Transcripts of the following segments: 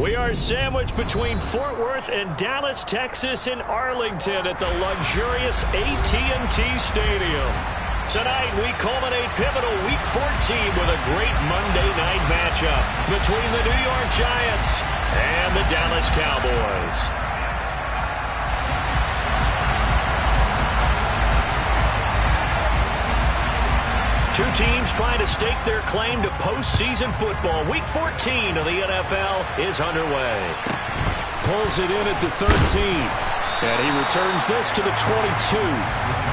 We are sandwiched between Fort Worth and Dallas, Texas in Arlington at the luxurious AT&T Stadium. Tonight, we culminate pivotal Week 14 with a great Monday night matchup between the New York Giants and the Dallas Cowboys. Two teams trying to stake their claim to postseason football. Week 14 of the NFL is underway. Pulls it in at the 13. And he returns this to the 22.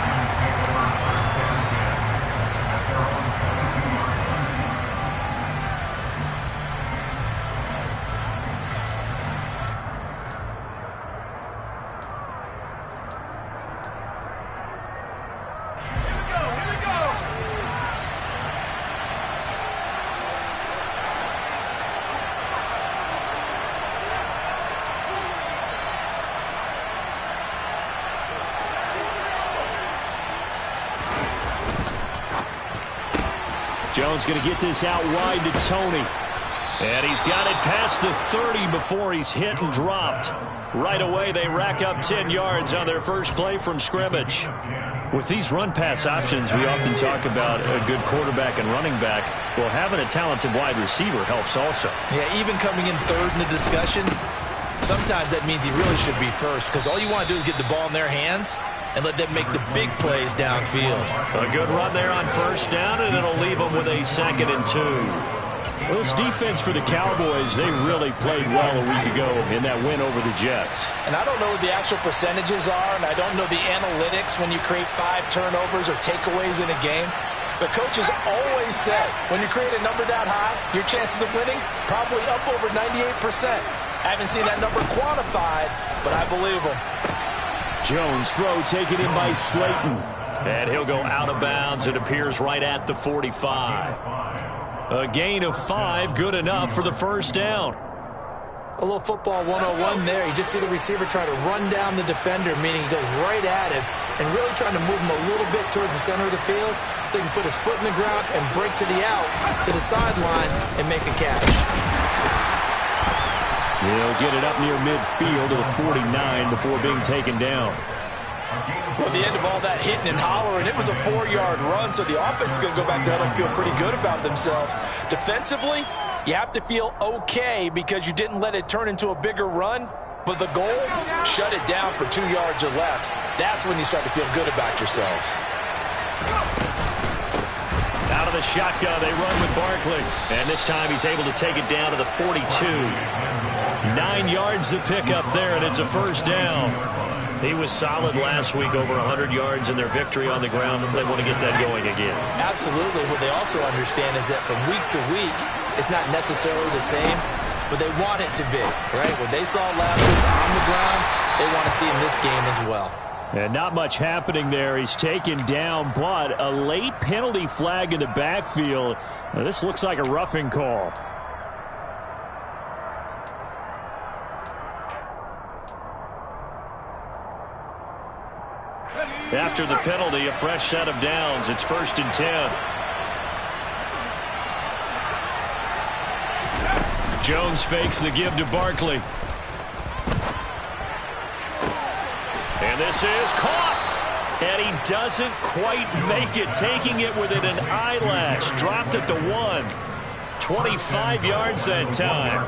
Jones going to get this out wide to Tony. And he's got it past the 30 before he's hit and dropped. Right away, they rack up 10 yards on their first play from scrimmage. With these run-pass options, we often talk about a good quarterback and running back. Well, having a talented wide receiver helps also. Yeah, even coming in third in the discussion, sometimes that means he really should be first, because all you want to do is get the ball in their hands and let them make the big plays downfield. A good run there on first down, and it'll leave them with a 2nd and 2. Well, this defense for the Cowboys, they really played well a week ago in that win over the Jets. And I don't know what the actual percentages are, and I don't know the analytics when you create 5 turnovers or takeaways in a game. But coaches always said, when you create a number that high, your chances of winning probably up over 98%. I haven't seen that number quantified, but I believe them. Jones throw taken in by Slayton. And he'll go out of bounds. It appears right at the 45. A gain of 5, good enough for the first down. A little football 101 there. You just see the receiver try to run down the defender, meaning he goes right at him and really trying to move him a little bit towards the center of the field so he can put his foot in the ground and break to the out, to the sideline, and make a catch. He'll get it up near midfield to the 49 before being taken down. Well, at the end of all that hitting and hollering, it was a 4-yard run, so the offense is going to go back there and feel pretty good about themselves. Defensively, you have to feel okay because you didn't let it turn into a bigger run, but the goal, shut it down for 2 yards or less. That's when you start to feel good about yourselves. Out of the shotgun, they run with Barkley. And this time he's able to take it down to the 42. 9 yards to pick up there, and it's a first down. He was solid last week, over 100 yards in their victory on the ground. They want to get that going again. Absolutely. What they also understand is that from week to week, it's not necessarily the same, but they want it to be, right? What they saw last week on the ground, they want to see in this game as well. And not much happening there. He's taken down, but a late penalty flag in the backfield. Now, this looks like a roughing call. After the penalty, a fresh set of downs. It's 1st and 10. Jones fakes the give to Barkley. And this is caught. And he doesn't quite make it, taking it within an eyelash. Dropped at the 1. 25 yards that time.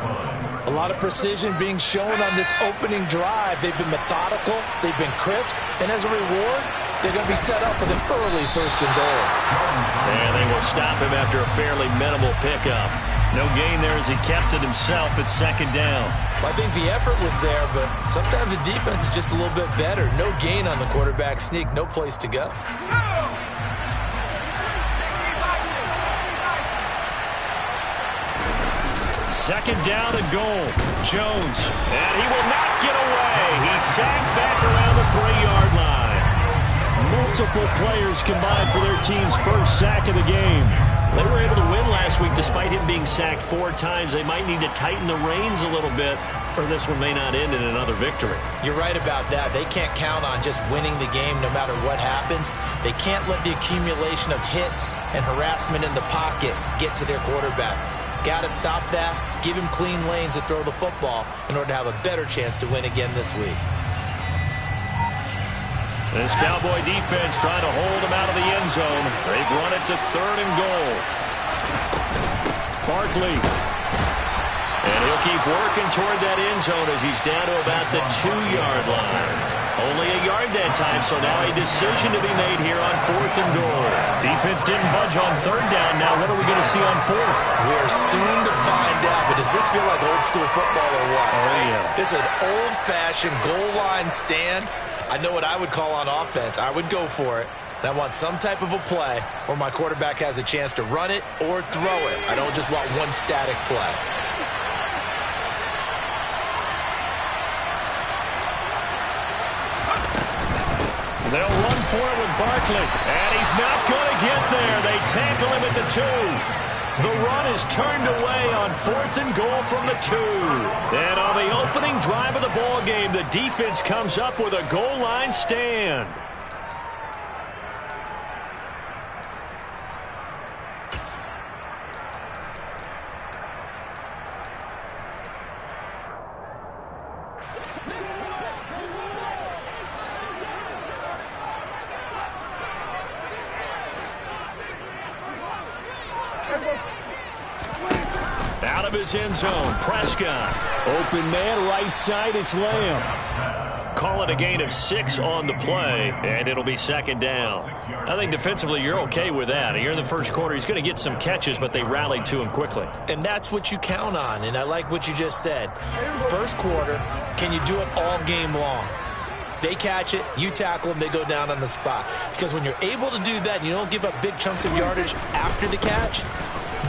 A lot of precision being shown on this opening drive. They've been methodical. They've been crisp. And as a reward, they're going to be set up with an early 1st and goal. And they will stop him after a fairly minimal pickup. No gain there as he kept it himself at 2nd down. Well, I think the effort was there, but sometimes the defense is just a little bit better. No gain on the quarterback sneak. No place to go. Second down and goal. Jones. And he will not get away. He's sacked back around the 3-yard line. Multiple players combined for their team's first sack of the game. They were able to win last week despite him being sacked 4 times. They might need to tighten the reins a little bit, or this one may not end in another victory. You're right about that. They can't count on just winning the game no matter what happens. They can't let the accumulation of hits and harassment in the pocket get to their quarterback. Got to stop that, give him clean lanes to throw the football in order to have a better chance to win again this week. This Cowboy defense trying to hold him out of the end zone. They've run it to 3rd and goal. Barkley. And he'll keep working toward that end zone as he's down to about the 2-yard line. Only a yard that time, so now a decision to be made here on 4th and goal. Defense didn't budge on 3rd down. Now what are we going to see on 4th? We are soon to find out, but does this feel like old school football or what? Oh, yeah. This is an old-fashioned goal line stand. I know what I would call on offense. I would go for it. And I want some type of a play where my quarterback has a chance to run it or throw it. I don't just want one static play. They'll run for it with Barkley. And he's not going to get there. They tackle him at the 2. The run is turned away on 4th and goal from the 2. And on the opening drive of the ball game, the defense comes up with a goal line stand. Out of his end zone, Prescott. Open man, right side, it's Lamb. Call it a gain of 6 on the play, and it'll be 2nd down. I think defensively you're okay with that. Here in the first quarter, he's going to get some catches, but they rallied to him quickly. And that's what you count on, and I like what you just said. First quarter, can you do it all game long? They catch it, you tackle them, they go down on the spot. Because when you're able to do that and you don't give up big chunks of yardage after the catch,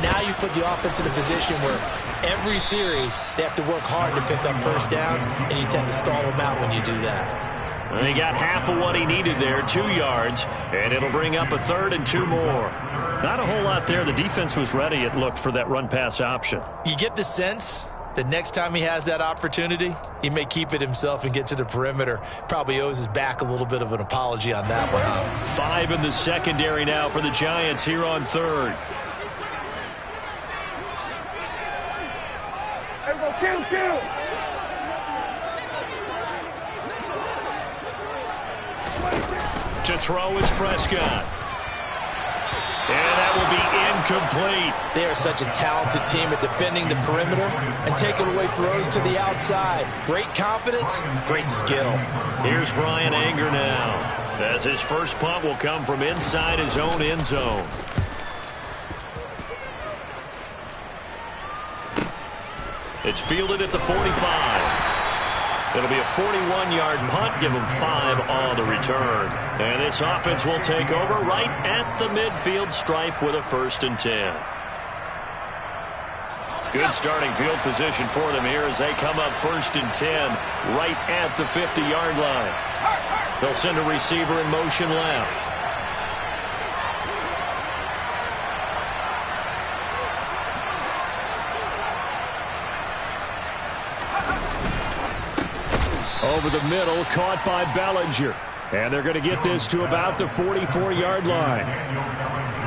now you put the offense in a position where every series they have to work hard to pick up first downs, and you tend to stall them out when you do that. Well, he got half of what he needed there, 2 yards, and it'll bring up a 3rd and 2 more. Not a whole lot there. The defense was ready, it looked, for that run-pass option. You get the sense the next time he has that opportunity, he may keep it himself and get to the perimeter. Probably owes his back a little bit of an apology on that one, huh? 5 in the secondary now for the Giants here on 3rd. To throw is Prescott. And that will be incomplete. They are such a talented team at defending the perimeter and taking away throws to the outside. Great confidence, great skill. Here's Brian Anger now, as his first punt will come from inside his own end zone. It's fielded at the 45. It'll be a 41-yard punt, give him 5 on the return. And this offense will take over right at the midfield stripe with a 1st and 10. Good starting field position for them here as they come up 1st and 10 right at the 50-yard line. They'll send a receiver in motion left. Over the middle, caught by Bellinger. And they're going to get this to about the 44-yard line.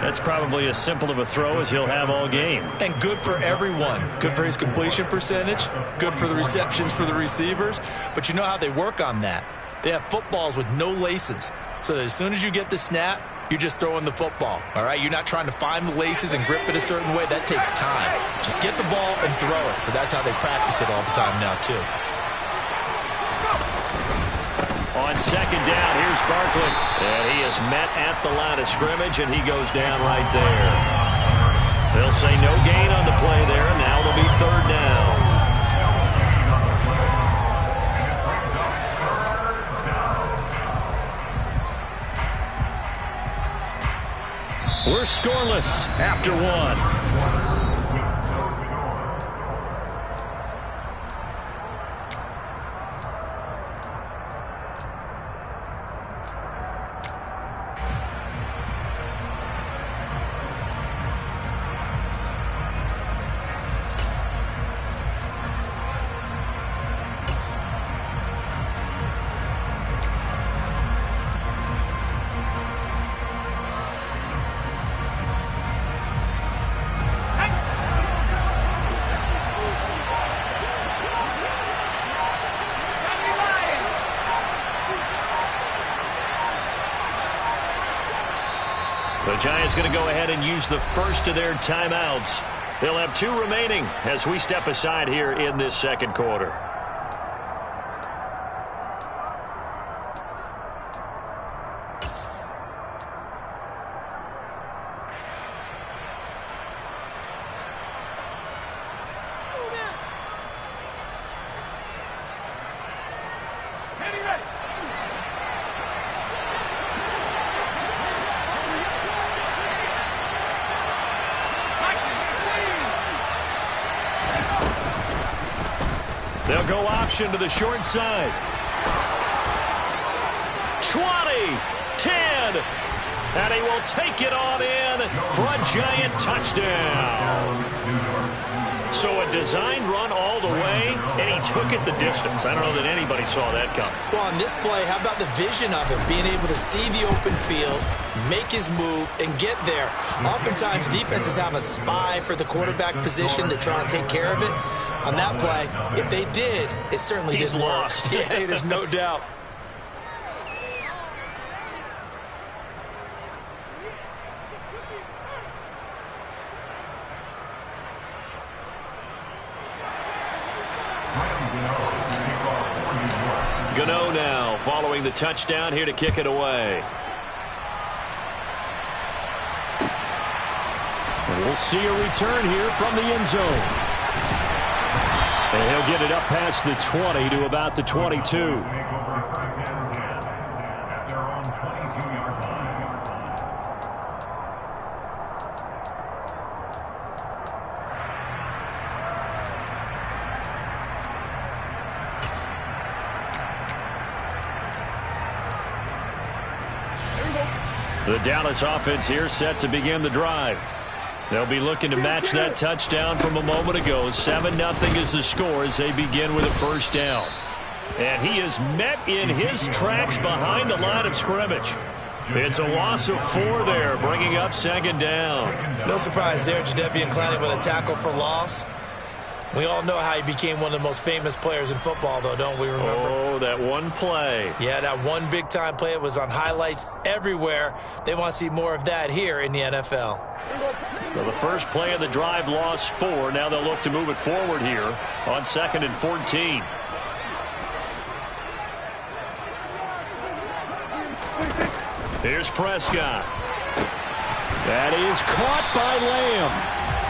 That's probably as simple of a throw as he'll have all game. And good for everyone. Good for his completion percentage. Good for the receptions for the receivers. But you know how they work on that. They have footballs with no laces. So that as soon as you get the snap, you're just throwing the football. All right? You're not trying to find the laces and grip it a certain way. That takes time. Just get the ball and throw it. So that's how they practice it all the time now, too. On 2nd down, here's Barkley. And he is met at the line of scrimmage, and he goes down right there. They'll say no gain on the play there, and now it'll be 3rd down. We're scoreless after 1. The Giants going to go ahead and use the first of their timeouts. They'll have 2 remaining as we step aside here in this second quarter. They'll go option to the short side. 20, 10, and he will take it on in for a Giant touchdown. So a designed run all the way, and he took it the distance. I don't know that anybody saw that coming. Well, on this play, how about the vision of him, being able to see the open field, make his move, and get there. Oftentimes, defenses have a spy for the quarterback position to try and take care of it. On that play, if they did, it certainly didn't work. Lost. Yeah, there's no doubt. Gano now following the touchdown here to kick it away. And we'll see a return here from the end zone. And he'll get it up past the 20 to about the 22. The Dallas offense here set to begin the drive. They'll be looking to match that touchdown from a moment ago. 7-0 is the score as they begin with a first down. And he is met in his tracks behind the line of scrimmage. It's a loss of 4 there, bringing up second down. No surprise there, Jadeveon Clowney with a tackle for loss. We all know how he became one of the most famous players in football, though, don't we remember? Oh, that one play. Yeah, that one big-time play. It was on highlights everywhere. They want to see more of that here in the NFL. Well, the first play of the drive lost 4. Now they'll look to move it forward here on 2nd and 14. Here's Prescott. That is caught by Lamb.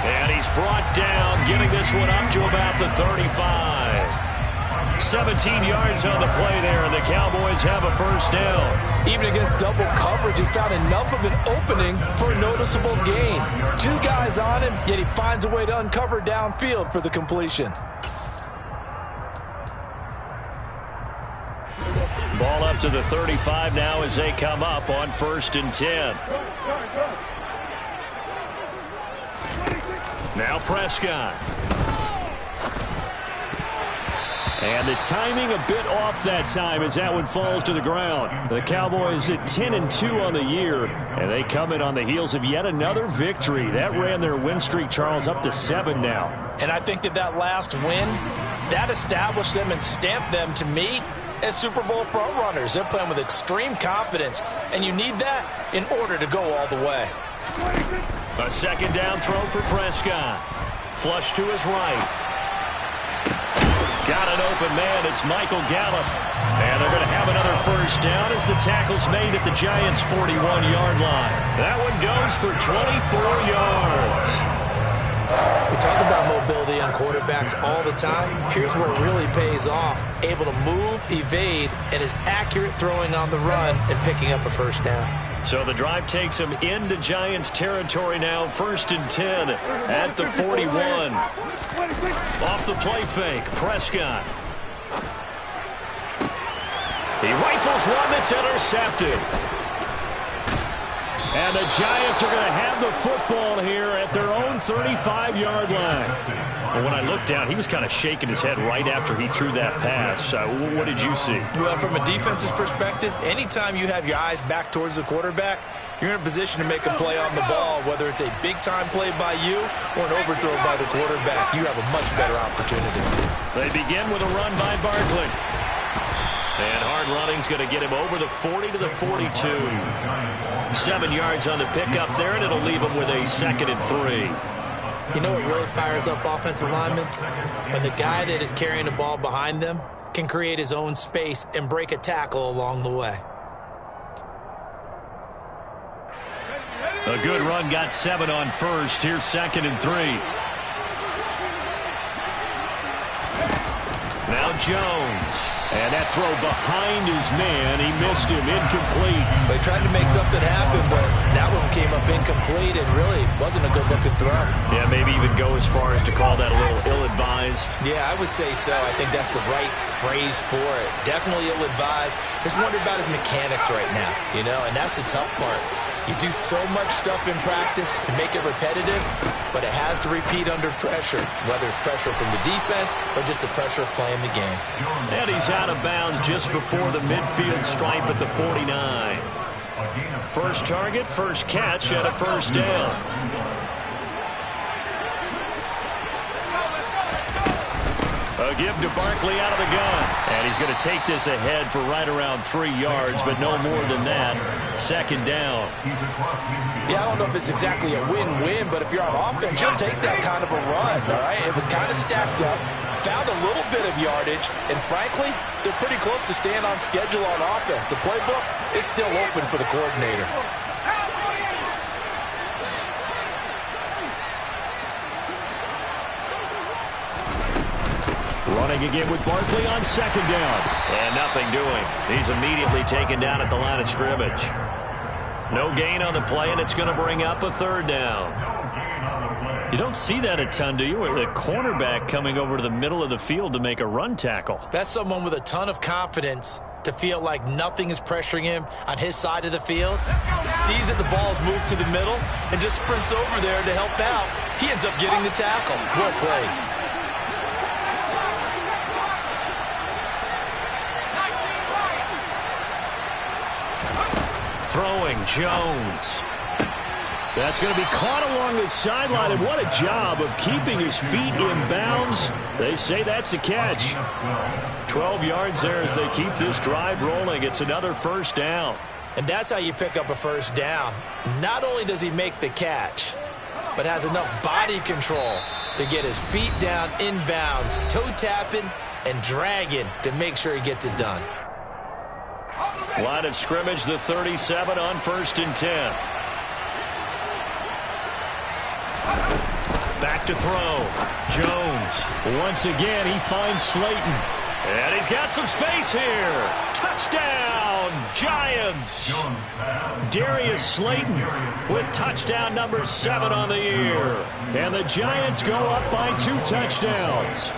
And he's brought down, getting this one up to about the 35. 17 yards on the play there, and the Cowboys have a first down. Even against double coverage, he found enough of an opening for a noticeable gain. 2 guys on him, yet he finds a way to uncover downfield for the completion. Ball up to the 35 now as they come up on 1st and 10. Now Prescott. And the timing a bit off that time as that one falls to the ground. The Cowboys at 10-2 on the year, and they come in on the heels of yet another victory. That ran their win streak, Charles, up to 7 now. And I think that last win, that established them and stamped them, to me, as Super Bowl frontrunners. They're playing with extreme confidence, and you need that in order to go all the way. A second down throw for Prescott. Flush to his right. Got an open man. It's Michael Gallup. And they're going to have another first down as the tackle's made at the Giants' 41-yard line. That one goes for 24 yards. We talk about mobility on quarterbacks all the time. Here's where it really pays off. Able to move, evade, and is accurate throwing on the run and picking up a first down. So the drive takes him into Giants territory now. 1st and 10 at the 41. Off the play fake, Prescott. He rifles one that's intercepted. And the Giants are going to have the football here at their own 35-yard line. Well, when I looked down, he was kind of shaking his head right after he threw that pass. What did you see? Well, from a defense's perspective, anytime you have your eyes back towards the quarterback, you're in a position to make a play on the ball, whether it's a big-time play by you or an overthrow by the quarterback. You have a much better opportunity. They begin with a run by Barkley. And hard running's going to get him over the 40 to the 42. 7 yards on the pickup there, and it'll leave him with a 2nd and 3. You know what really fires up offensive linemen? When the guy that is carrying the ball behind them can create his own space and break a tackle along the way. A good run got 7 on first. Here's 2nd and 3. Now Jones. And that throw behind his man. He missed him. Incomplete. They tried to make something happen, but that one came up incomplete and really wasn't a good-looking throw. Yeah, maybe even go as far as to call that a little ill-advised. Yeah, I would say so. I think that's the right phrase for it. Definitely ill-advised. Just wonder about his mechanics right now, you know, and that's the tough part. You do so much stuff in practice to make it repetitive, but it has to repeat under pressure, whether it's pressure from the defense or just the pressure of playing the game. And he's out of bounds just before the midfield stripe at the 49. First target, first catch at a first down. A give to Barkley out of the gun. And he's going to take this ahead for right around 3 yards, but no more than that. 2nd down. Yeah, I don't know if it's exactly a win-win, but if you're on offense, you'll take that kind of a run, all right? It was kind of stacked up, found a little bit of yardage, and frankly, they're pretty close to staying on schedule on offense. The playbook is still open for the coordinator. Running again with Barkley on 2nd down. And nothing doing. He's immediately taken down at the line of scrimmage. No gain on the play, and it's going to bring up a 3rd down. You don't see that a ton, do you? A cornerback coming over to the middle of the field to make a run tackle. That's someone with a ton of confidence to feel like nothing is pressuring him on his side of the field. Sees that the ball's moved to the middle and just sprints over there to help out. He ends up getting the tackle. Well played. Throwing, Jones. That's going to be caught along the sideline, and what a job of keeping his feet in bounds. They say that's a catch. 12 yards there as they keep this drive rolling. It's another first down. And that's how you pick up a first down. Not only does he make the catch, but has enough body control to get his feet down in bounds, toe tapping and dragging to make sure he gets it done. Line of scrimmage, the 37 on 1st and 10. Back to throw. Jones. Once again, he finds Slayton. And he's got some space here. Touchdown, Giants. Darius Slayton with touchdown number 7 on the year. And the Giants go up by 2 touchdowns.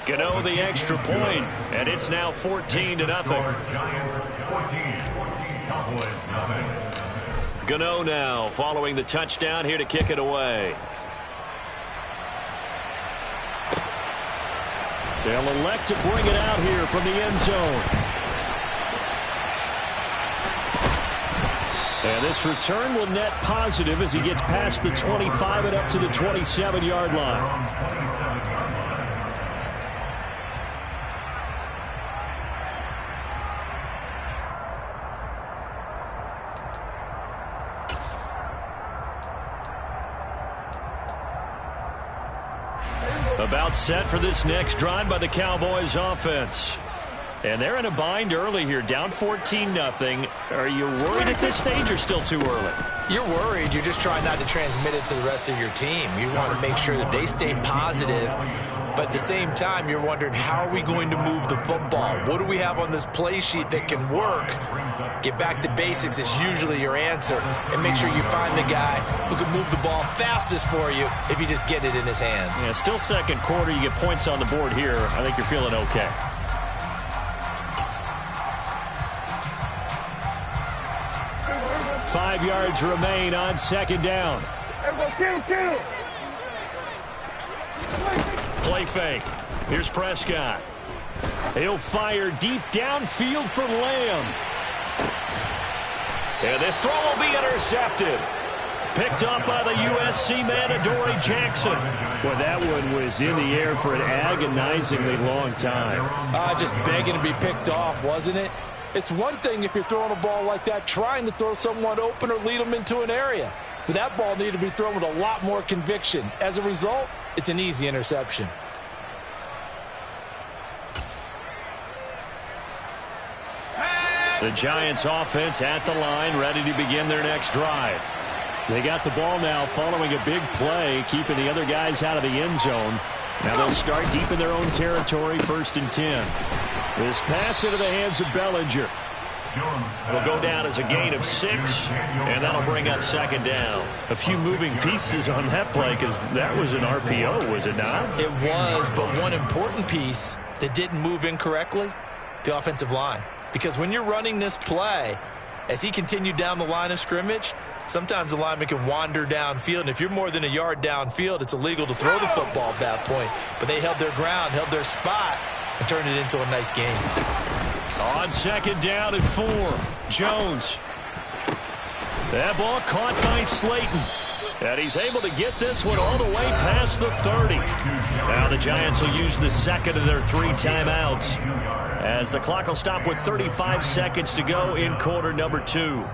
Gano the extra point, and it's now 14-0. Gano now following the touchdown here to kick it away. They'll elect to bring it out here from the end zone. And this return will net positive as he gets past the 25 and up to the 27-yard line. About set for this next drive by the Cowboys offense. And they're in a bind early here, down 14-0. Are you worried at this stage or still too early? You're worried. You're just trying not to transmit it to the rest of your team. You want to make sure that they stay positive. But at the same time, you're wondering, how are we going to move the football? What do we have on this play sheet that can work? Get back to basics is usually your answer. And make sure you find the guy who can move the ball fastest for you if you just get it in his hands. Yeah, still second quarter. You get points on the board here. I think you're feeling okay. Five yards remain on 2nd down. Play fake. Here's Prescott. He'll fire deep downfield for Lamb. And this throw will be intercepted. picked up by the USC man, Adoree Jackson. Well, that one was in the air for an agonizingly long time. Just begging to be picked off, wasn't it? It's one thing if you're throwing a ball like that, trying to throw someone open or lead them into an area. But that ball needed to be thrown with a lot more conviction. As a result, it's an easy interception. The Giants offense at the line, ready to begin their next drive. They got the ball now following a big play, keeping the other guys out of the end zone. Now they'll start deep in their own territory, 1st and 10. This pass into the hands of Bellinger. It'll go down as a gain of 6, and that'll bring up 2nd down. A few moving pieces on that play because that was an RPO, was it not? It was, but one important piece that didn't move incorrectly, the offensive line. Because when you're running this play, as he continued down the line of scrimmage, sometimes the lineman can wander downfield, and if you're more than a yard downfield, it's illegal to throw the football at that point. But they held their ground, held their spot, and turned it into a nice game. On 2nd down and 4, Jones. That ball caught by Slayton. And he's able to get this one all the way past the 30. Now the Giants will use the 2nd of their 3 timeouts, as the clock will stop with 35 seconds to go in quarter number 2.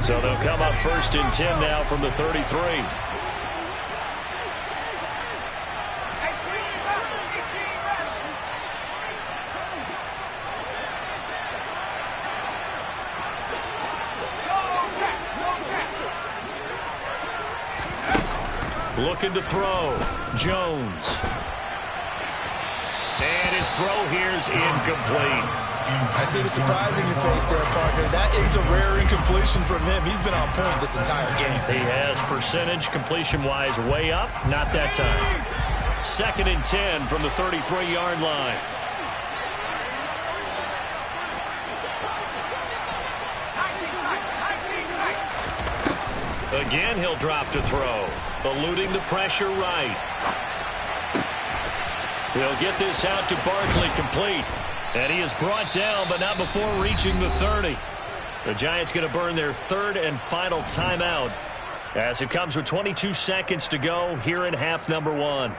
So they'll come up 1st and 10 now from the 33. Looking to throw. Jones. And his throw here is incomplete. I see the surprise in your face there, partner. That is a rare incompletion from him. He's been on point this entire game. He has percentage completion-wise way up. Not that time. 2nd and 10 from the 33-yard line. Again, he'll drop to throw. Eluding the pressure right. He'll get this out to Barkley, complete. And he is brought down, but not before reaching the 30. The Giants going to burn their 3rd and final timeout, as it comes with 22 seconds to go here in half number 1.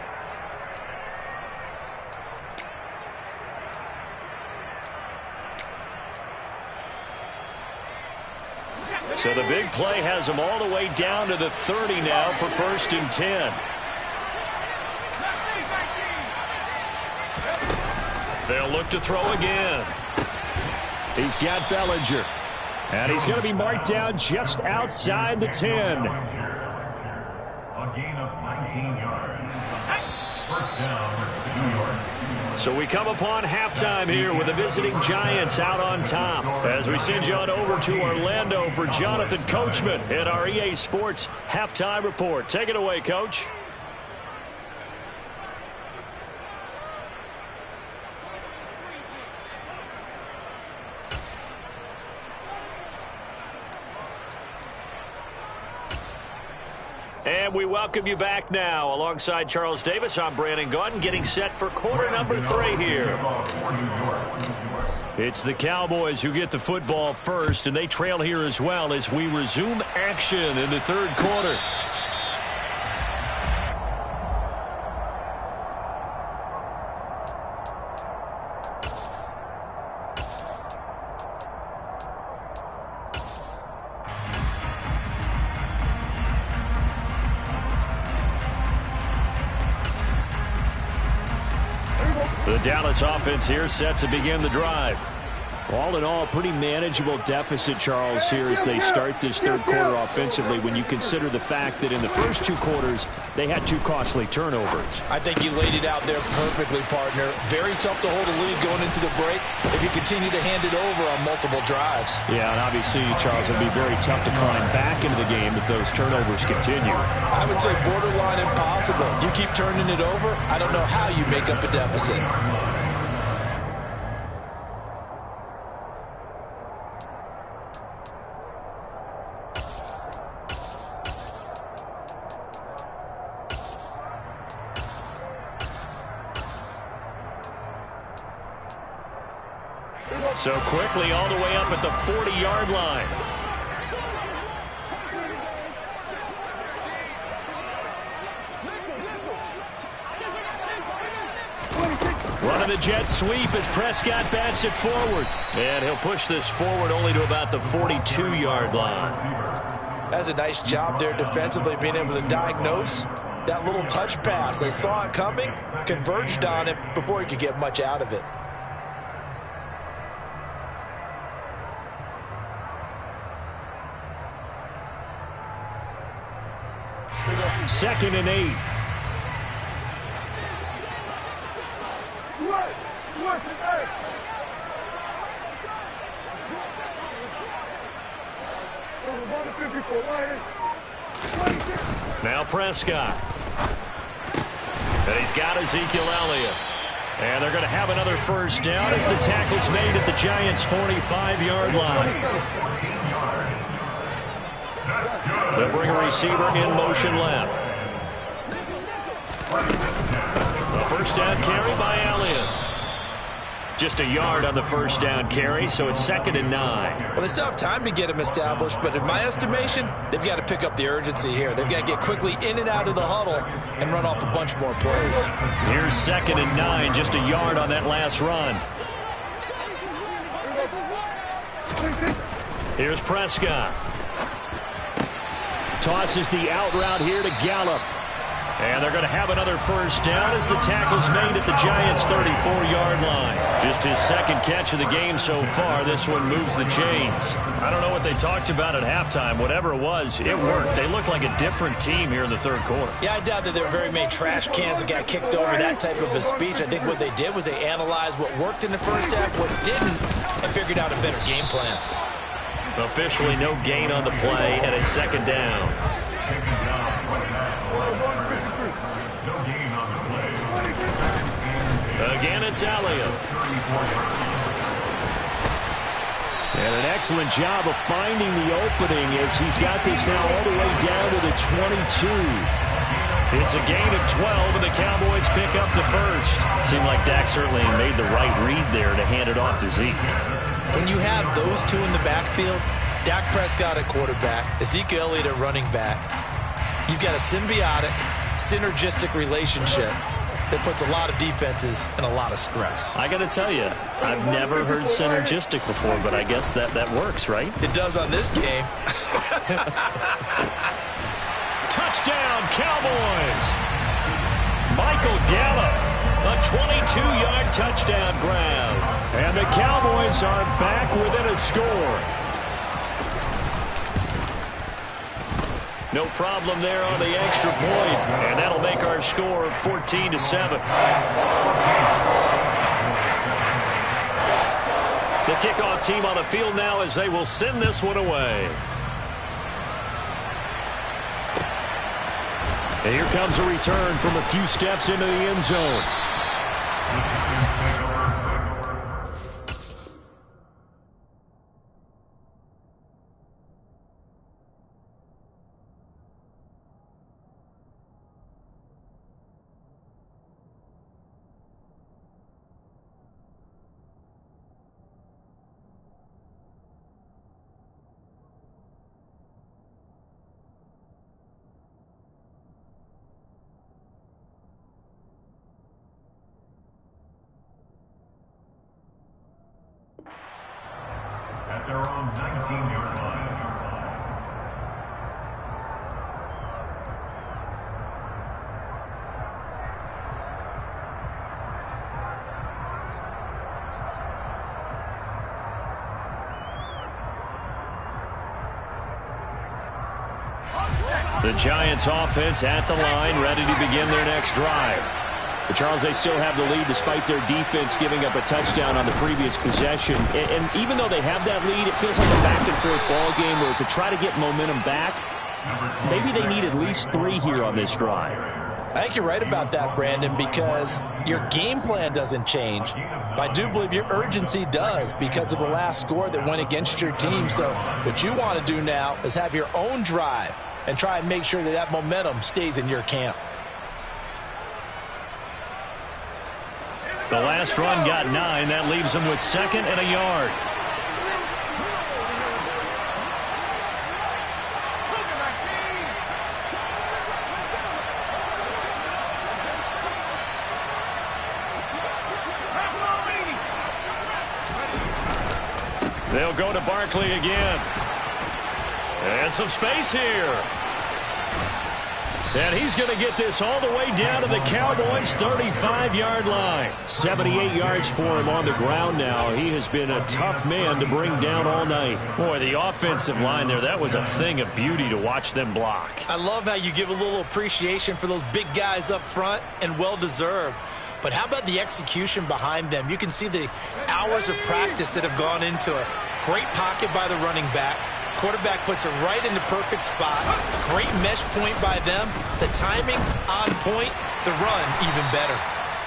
So the big play has them all the way down to the 30 now for 1st and 10. They'll look to throw again. He's got Bellinger. And he's going to be marked down just outside the 10. A gain of 19 yards. 1st down, New York. So we come upon halftime here with the visiting Giants out on top, as we send you on over to Orlando for Jonathan Coachman in our EA Sports Halftime Report. Take it away, Coach. And we welcome you back now. Alongside Charles Davis, I'm Brandon Gaudin, getting set for quarter number 3 here. It's the Cowboys who get the football first, and they trail here as well as we resume action in the 3rd quarter. The Dallas offense here set to begin the drive. All in all, pretty manageable deficit, Charles, here as they start this 3rd quarter offensively when you consider the fact that in the first 2 quarters, they had 2 costly turnovers. I think you laid it out there perfectly, partner. Very tough to hold a lead going into the break if you continue to hand it over on multiple drives. Yeah, and obviously, Charles, it'll be very tough to climb back into the game if those turnovers continue. I would say borderline impossible. You keep turning it over, I don't know how you make up a deficit. So quickly all the way up at the 40-yard line. Running the jet sweep as Prescott bats it forward. And he'll push this forward only to about the 42-yard line. That's a nice job there defensively, being able to diagnose that little touch pass. They saw it coming, converged on it before he could get much out of it. Second and 8. Now Prescott. And he's got Ezekiel Elliott. And they're going to have another first down as the tackle's made at the Giants' 45-yard line. They'll bring a receiver in motion left. A first down carry by Elliott. Just a yard on the first down carry, so it's 2nd and 9. Well, they still have time to get him established, but in my estimation, they've got to pick up the urgency here. They've got to get quickly in and out of the huddle and run off a bunch more plays. Here's 2nd and 9, just a yard on that last run. Here's Prescott. Tosses the out route here to Gallup. And they're going to have another first down as the tackle's made at the Giants' 34-yard line. Just his second catch of the game so far. This one moves the chains. I don't know what they talked about at halftime. Whatever it was, it worked. They look like a different team here in the third quarter. Yeah, I doubt that there were very many trash cans that got kicked over, that type of a speech. I think what they did was they analyzed what worked in the first half, what didn't, and figured out a better game plan. Officially no gain on the play, and it's 2nd down. Again, it's Elliott. And an excellent job of finding the opening as he's got this now all the way down to the 22. It's a gain of 12, and the Cowboys pick up the first. Seemed like Dak certainly made the right read there to hand it off to Zeke. When you have those two in the backfield, Dak Prescott at quarterback, Ezekiel Elliott at running back, you've got a symbiotic, synergistic relationship that puts a lot of defenses in a lot of stress. I got to tell you, I've never heard synergistic before, but I guess that works, right? It does on this game. Touchdown, Cowboys! Michael Gallup, a 22-yard touchdown grab. And the Cowboys are back within a score. No problem there on the extra point, and that'll make our score 14-7. The kickoff team on the field now as they will send this one away. And here comes a return from a few steps into the end zone. At their own 19-yard line. The Giants offense at the line, ready to begin their next drive. But Charles, they still have the lead despite their defense giving up a touchdown on the previous possession. And even though they have that lead, it feels like a back-and-forth ball game where to try to get momentum back, maybe they need at least 3 here on this drive. I think you're right about that, Brandon, because your game plan doesn't change. But I do believe your urgency does because of the last score that went against your team. So what you want to do now is have your own drive and try and make sure that that momentum stays in your camp. The last run got 9. That leaves him with 2nd and a yard. They'll go to Barkley again. And some space here. And he's going to get this all the way down to the Cowboys' 35-yard line. 78 yards for him on the ground now. He has been a tough man to bring down all night. Boy, the offensive line there, that was a thing of beauty to watch them block. I love how you give a little appreciation for those big guys up front, and well-deserved. But how about the execution behind them? You can see the hours of practice that have gone into it. Great pocket by the running back. Quarterback puts it right in the perfect spot. Great mesh point by them. The timing on point. The run even better.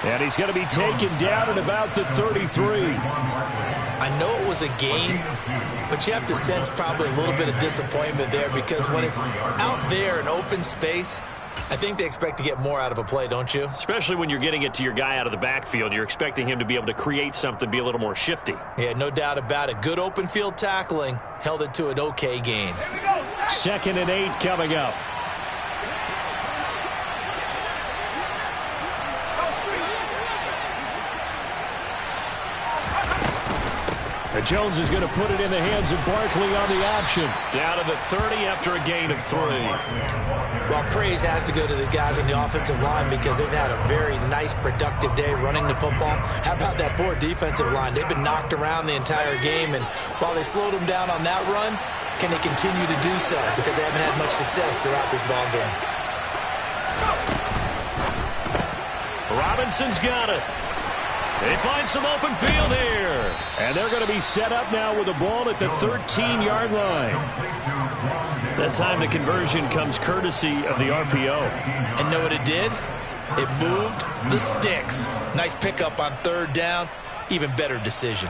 And he's going to be taken down at about the 33. I know it was a gain, but you have to sense probably a little bit of disappointment there, because when it's out there in open space, I think they expect to get more out of a play, don't you? Especially when you're getting it to your guy out of the backfield. You're expecting him to be able to create something, be a little more shifty. Yeah, no doubt about it. Good open field tackling. Held it to an okay gain. 2nd and 8 coming up. And Jones is going to put it in the hands of Barkley on the option. Down to the 30 after a gain of 3. Well, praise has to go to the guys on the offensive line, because they've had a very nice, productive day running the football. How about that poor defensive line? They've been knocked around the entire game, and while they slowed them down on that run, can they continue to do so? Because they haven't had much success throughout this ball game. Robinson's got it. They find some open field here. And they're going to be set up now with the ball at the 13-yard line. That time the conversion comes courtesy of the RPO. And know what it did? It moved the sticks. Nice pickup on 3rd down. Even better decision.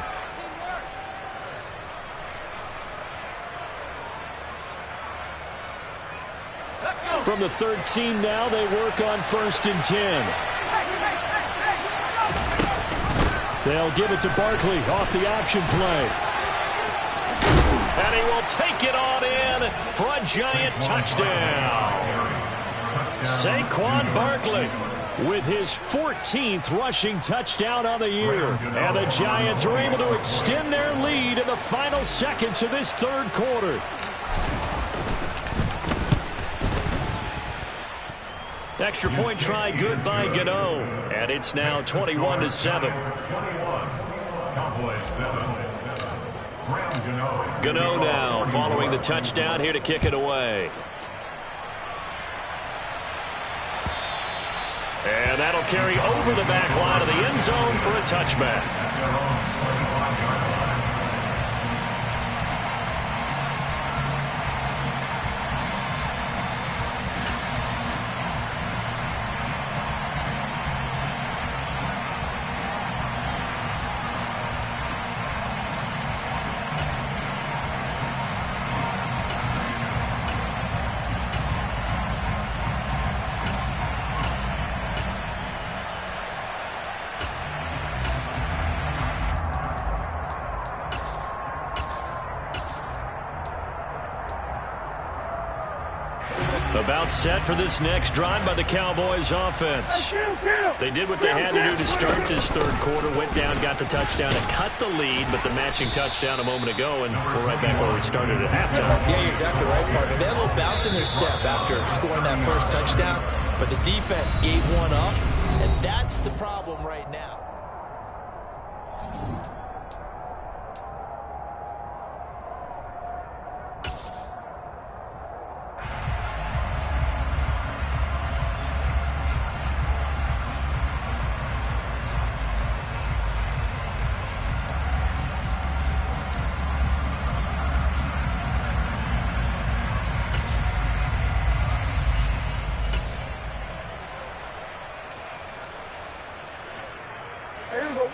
From the 13 now, they work on 1st and 10. They'll give it to Barkley off the option play. And he will take it on in for a giant touchdown. Saquon Barkley with his 14th rushing touchdown on the year. And the Giants are able to extend their lead in the final seconds of this 3rd quarter. Extra point try good by Gano. And it's now 21-7. Gano now following the touchdown, here to kick it away. And that'll carry over the back line of the end zone for a touchback. About set for this next drive by the Cowboys offense. They did what they had to do to start this 3rd quarter. Went down, got the touchdown, and cut the lead, but the matching touchdown a moment ago, and we're right back where we started at halftime. Yeah, you're exactly right, partner. They had a little bounce in their step after scoring that first touchdown, but the defense gave one up, and that's the problem right now.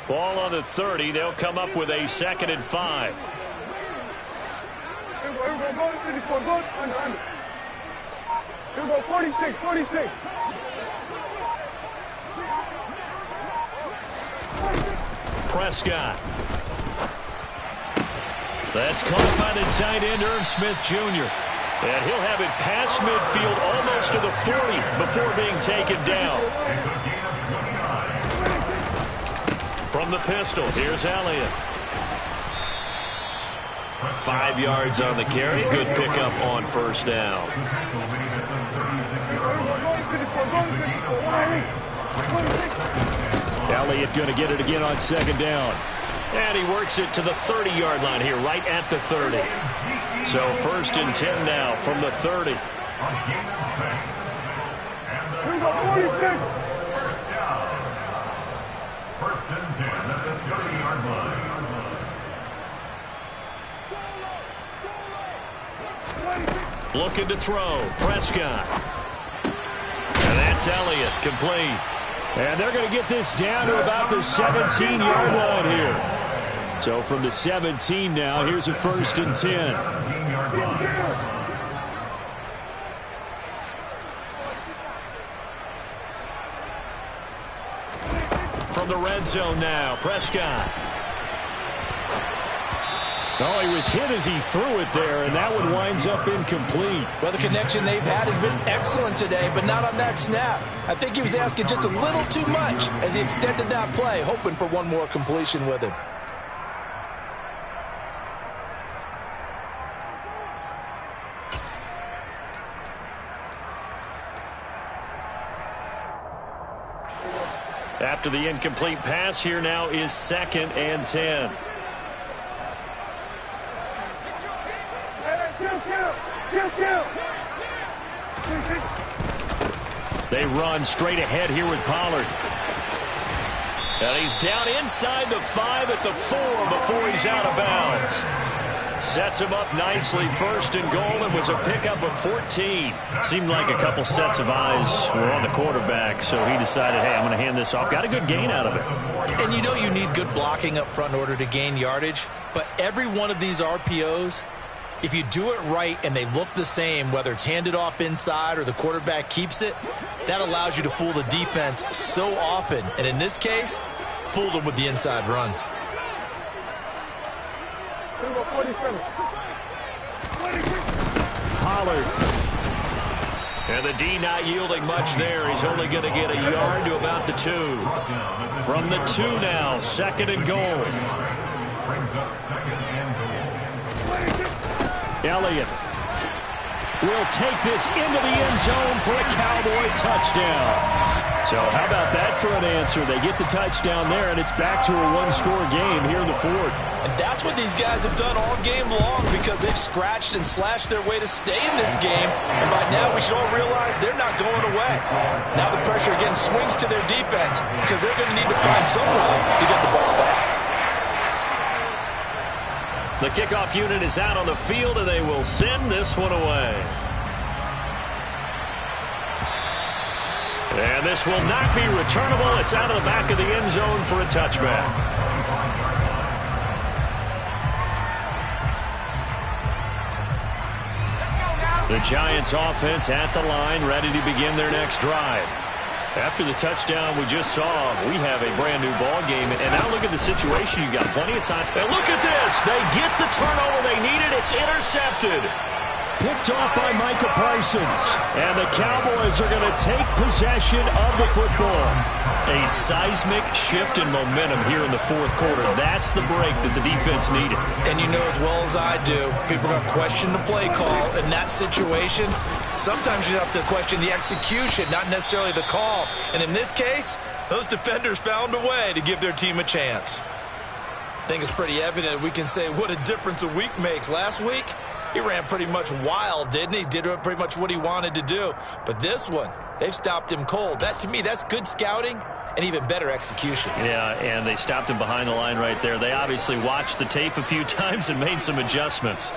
Ball on the 30. They'll come up with a 2nd and 5. Here we go, 46, 46. Prescott. That's caught by the tight end, Irv Smith Jr. And he'll have it past midfield almost to the 40 before being taken down. From the pistol, here's Elliott. 5 yards on the carry. Good pickup on first down. Elliott going to get it again on second down. And he works it to the 30-yard line here, right at the 30. So 1st and 10 now from the 30. Here we go, 46. First and 10 at the 30-yard line. Looking to throw. Prescott. And that's Elliott, complete. And they're going to get this down to about the 17-yard line here. So from the 17 now, here's a 1st and 10. From the red zone now, Prescott. Oh, he was hit as he threw it there, and that one winds up incomplete. Well, the connection they've had has been excellent today, but not on that snap. I think he was asking just a little too much as he extended that play, hoping for one more completion with him. After the incomplete pass, here now is 2nd and 10. They run straight ahead here with Pollard. And he's down inside the 5 at the 4 before he's out of bounds. Sets him up nicely, 1st and goal, and was a pickup of 14. Seemed like a couple sets of eyes were on the quarterback, so he decided, hey, I'm going to hand this off. Got a good gain out of it. And you know you need good blocking up front in order to gain yardage, but every one of these RPOs, if you do it right and they look the same, whether it's handed off inside or the quarterback keeps it, that allows you to fool the defense so often. And in this case, fooled them with the inside run. Pollard. And the D not yielding much there. He's only going to get a yard to about the 2. From the 2 now, 2nd and goal. Brings up 2nd and goal. Elliott will take this into the end zone for a Cowboy touchdown. So how about that for an answer? They get the touchdown there, and it's back to a one-score game here in the 4th. And that's what these guys have done all game long because they've scratched and slashed their way to stay in this game. And by now, we should all realize they're not going away. Now the pressure again swings to their defense because they're going to need to find some way to get the ball back. The kickoff unit is out on the field, and they will send this one away. And this will not be returnable. It's out of the back of the end zone for a touchback. The Giants offense at the line, ready to begin their next drive. After the touchdown we just saw, we have a brand new ball game. And now look at the situation. You've got plenty of time. And look at this. They get the turnover they needed. It's intercepted. Picked off by Micah Parsons. And the Cowboys are going to take possession of the football. A seismic shift in momentum here in the 4th quarter. That's the break that the defense needed. And you know as well as I do, people are going to question the play call in that situation. Sometimes you have to question the execution, not necessarily the call. And in this case, those defenders found a way to give their team a chance. I think it's pretty evident we can say what a difference a week makes. Last week, he ran pretty much wild, didn't he? Did pretty much what he wanted to do. But this one, they've stopped him cold. That, to me, that's good scouting and even better execution. Yeah, and they stopped him behind the line right there. They obviously watched the tape a few times and made some adjustments.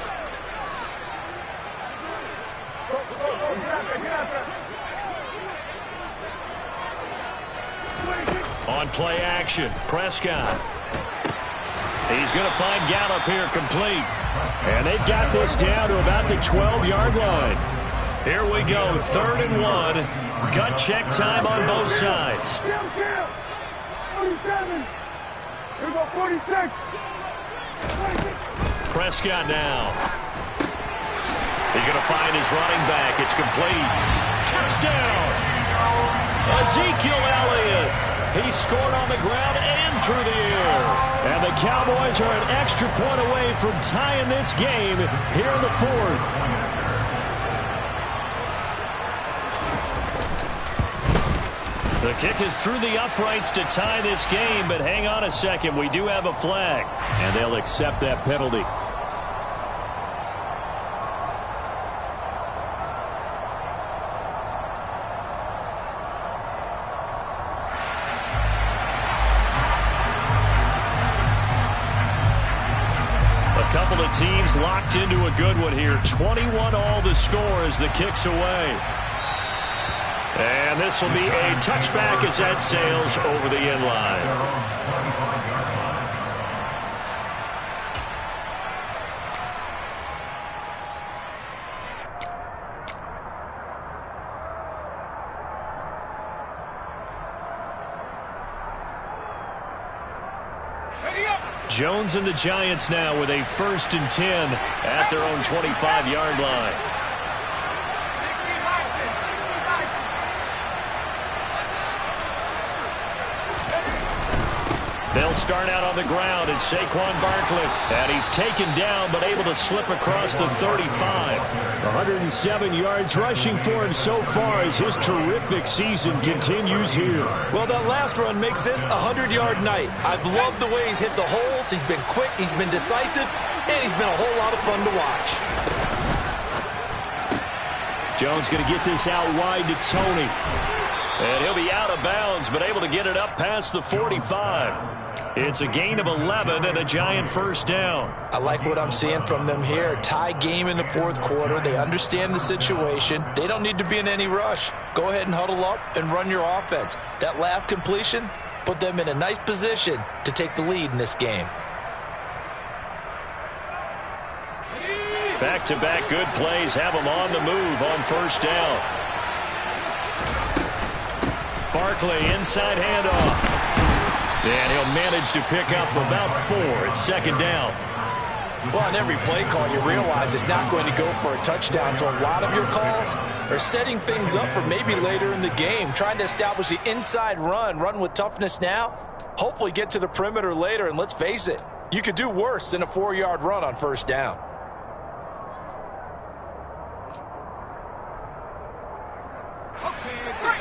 On play action, Prescott. He's going to find Gallup here complete. And they've got this down to about the 12-yard line. Here we go, 3rd and 1. Gut check time on both sides. Here we go, 46. Prescott now. He's going to find his running back. It's complete. Touchdown! Ezekiel Elliott. He scored on the ground and through the air. And the Cowboys are an extra point away from tying this game here in the fourth. The kick is through the uprights to tie this game, but hang on a second. We do have a flag. And they'll accept that penalty. A couple of teams locked into a good one here. 21 all the score as the kick's away. And this will be a touchback as that sails over the end line. Jones and the Giants now with a 1st and 10 at their own 25-yard line. They'll start out on the ground. It's Saquon Barkley. And he's taken down but able to slip across the 35. 107 yards rushing for him so far as his terrific season continues here. Well, that last run makes this a 100-yard night. I've loved the way he's hit the holes. He's been quick, he's been decisive, and he's been a whole lot of fun to watch. Jones going to get this out wide to Tony. And he'll be out of bounds, but able to get it up past the 45. It's a gain of 11 and a Giant 1st down. I like what I'm seeing from them here. Tie game in the 4th quarter. They understand the situation. They don't need to be in any rush. Go ahead and huddle up and run your offense. That last completion put them in a nice position to take the lead in this game. Back-to-back good plays have them on the move on 1st down. Barkley inside handoff. And he'll manage to pick up about 4. It's 2nd down. Well, on every play call, you realize it's not going to go for a touchdown. So a lot of your calls are setting things up for maybe later in the game, trying to establish the inside run with toughness now, hopefully get to the perimeter later. And let's face it, you could do worse than a 4-yard run on 1st down.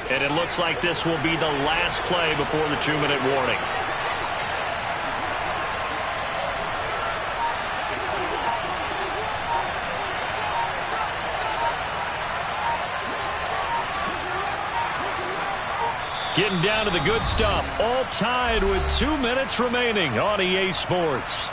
And it looks like this will be the last play before the 2-minute warning. Getting down to the good stuff. All tied with 2 minutes remaining on EA Sports.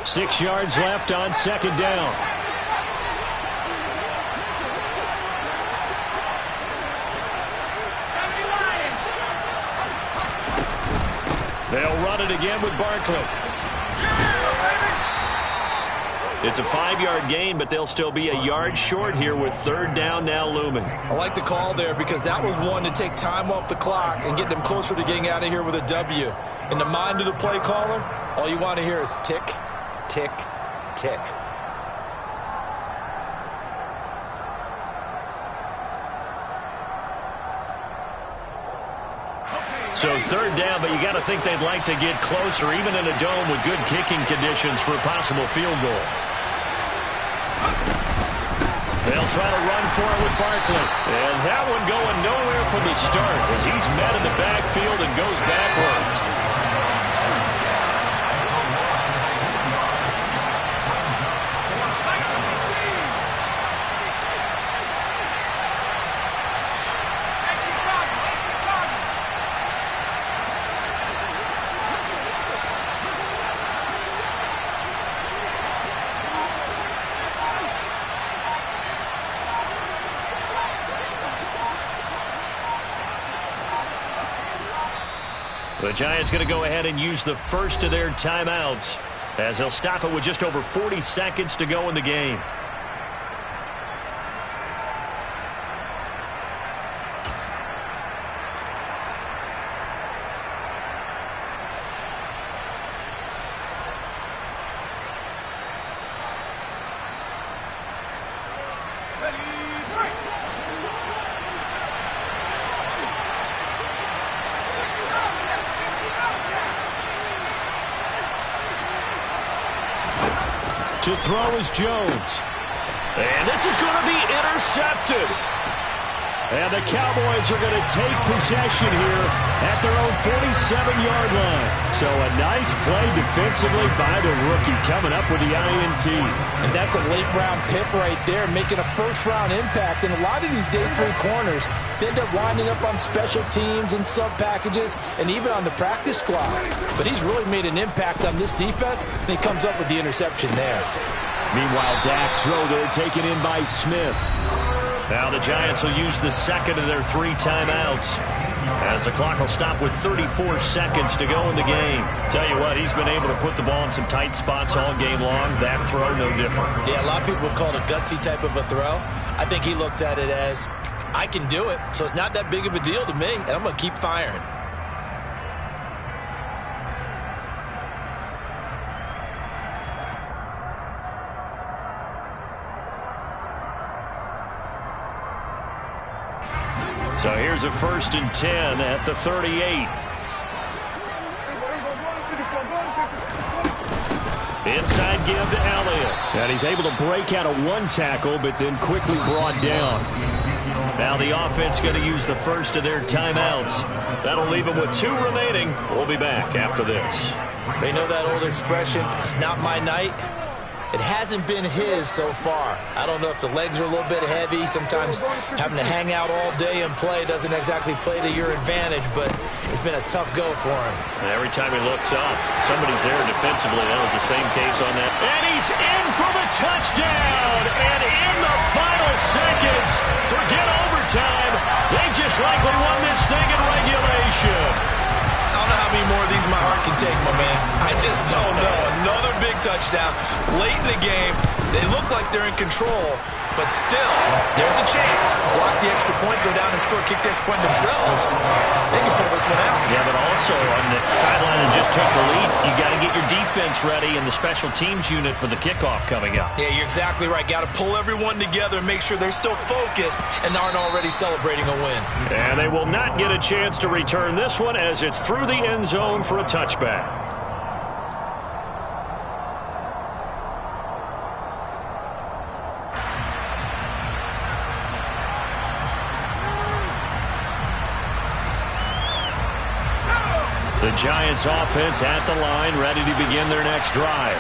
Six yards left on 2nd down. They'll run it again with Barkley. It's a 5-yard gain, but they'll still be a yard short here with 3rd down now looming. I like the call there because that was one to take time off the clock and get them closer to getting out of here with a W. In the mind of the play caller, all you want to hear is tick, tick, tick. So 3rd down, but you got to think they'd like to get closer, even in a dome with good kicking conditions for a possible field goal. They'll try to run for it with Barkley. And that one going nowhere from the start as he's met in the backfield and goes backwards. The Giants going to go ahead and use the first of their timeouts as they'll stop it with just over 40 seconds to go in the game. To throw is Jones. And this is going to be intercepted. And the Cowboys are going to take possession here at their own 47-yard line. So a nice play defensively by the rookie coming up with the INT. And that's a late-round pick right there, making a first-round impact. And a lot of these day 3 corners end up winding up on special teams and sub-packages and even on the practice squad. But he's really made an impact on this defense, and he comes up with the interception there. Meanwhile, Dak's throw there taken in by Smith. Now the Giants will use the second of their 3 timeouts, as the clock will stop with 34 seconds to go in the game. Tell you what, he's been able to put the ball in some tight spots all game long. That throw, no different. Yeah, a lot of people would call it a gutsy type of a throw. I think he looks at it as, I can do it, so it's not that big of a deal to me, and I'm going to keep firing. So here's a 1st and 10 at the 38. Inside give to Elliott. And he's able to break out of 1 tackle, but then quickly brought down. Now the offense going to use the first of their timeouts. That'll leave them with 2 remaining. We'll be back after this. They know that old expression, it's not my night. It hasn't been his so far. I don't know if the legs are a little bit heavy. Sometimes having to hang out all day and play doesn't exactly play to your advantage, but it's been a tough go for him. And every time he looks up, somebody's there defensively. That was the same case on that. And he's in for the touchdown. And in the final seconds, forget overtime. They just likely won this thing in regulation. I don't know how many more of these my heart can take, my man. I just don't know. Another big touchdown late in the game. They look like they're in control, but still, there's a chance. Block the extra point, go down and score, kick the extra point themselves. They can pull this one out. Yeah, but also on the sideline and just took the lead, you got to get your defense ready and the special teams unit for the kickoff coming up. Yeah, you're exactly right. Got to pull everyone together and make sure they're still focused and aren't already celebrating a win. And they will not get a chance to return this one as it's through the end zone for a touchback. The Giants offense at the line, ready to begin their next drive.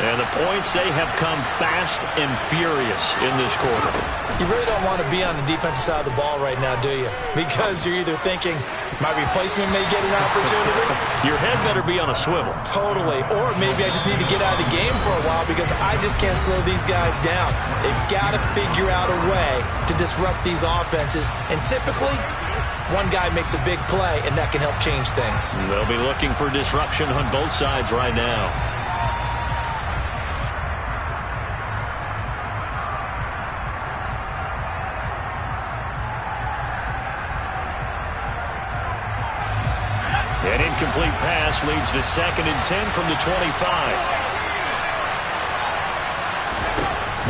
And the points, they have come fast and furious in this quarter. You really don't want to be on the defensive side of the ball right now, do you? Because you're either thinking, my replacement may get an opportunity. Your head better be on a swivel. Totally. Or maybe I just need to get out of the game for a while because I just can't slow these guys down. They've got to figure out a way to disrupt these offenses. And typically, one guy makes a big play, and that can help change things. They'll be looking for disruption on both sides right now. An incomplete pass leads to 2nd and 10 from the 25.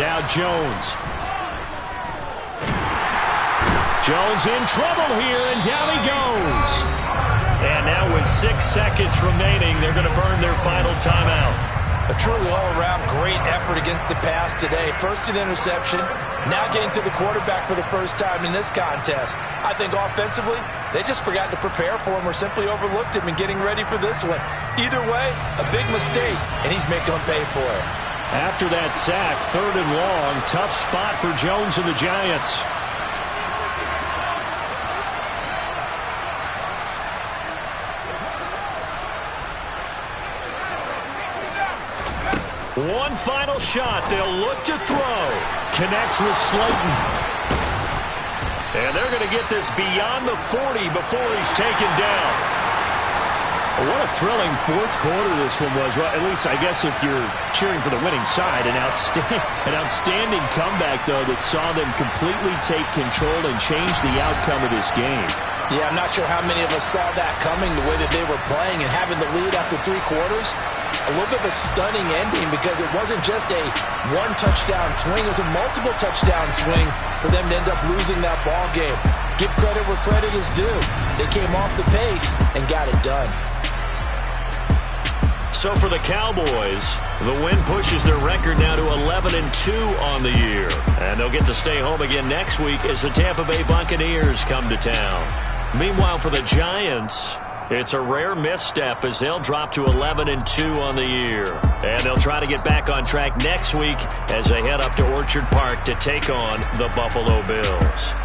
Now Jones. Jones in trouble here, and down he goes. And now with 6 seconds remaining, they're going to burn their final timeout. A truly all-around great effort against the pass today. First an interception, now getting to the quarterback for the first time in this contest. I think offensively, they just forgot to prepare for him or simply overlooked him in getting ready for this one. Either way, a big mistake, and he's making them pay for it. After that sack, 3rd and long, tough spot for Jones and the Giants. One final shot. They'll look to throw. Connects with Slayton. And they're going to get this beyond the 40 before he's taken down. What a thrilling 4th quarter this one was. Well, at least I guess if you're cheering for the winning side, an outstanding comeback, though, that saw them completely take control and change the outcome of this game. Yeah, I'm not sure how many of us saw that coming, the way that they were playing and having the lead after 3 quarters. A little bit of a stunning ending because it wasn't just a 1-touchdown swing. It was a multiple touchdown swing for them to end up losing that ball game. Give credit where credit is due. They came off the pace and got it done. so for the Cowboys, the win pushes their record now to 11-2 on the year. And they'll get to stay home again next week as the Tampa Bay Buccaneers come to town. Meanwhile, for the Giants, it's a rare misstep as they'll drop to 11-2 on the year. And they'll try to get back on track next week as they head up to Orchard Park to take on the Buffalo Bills.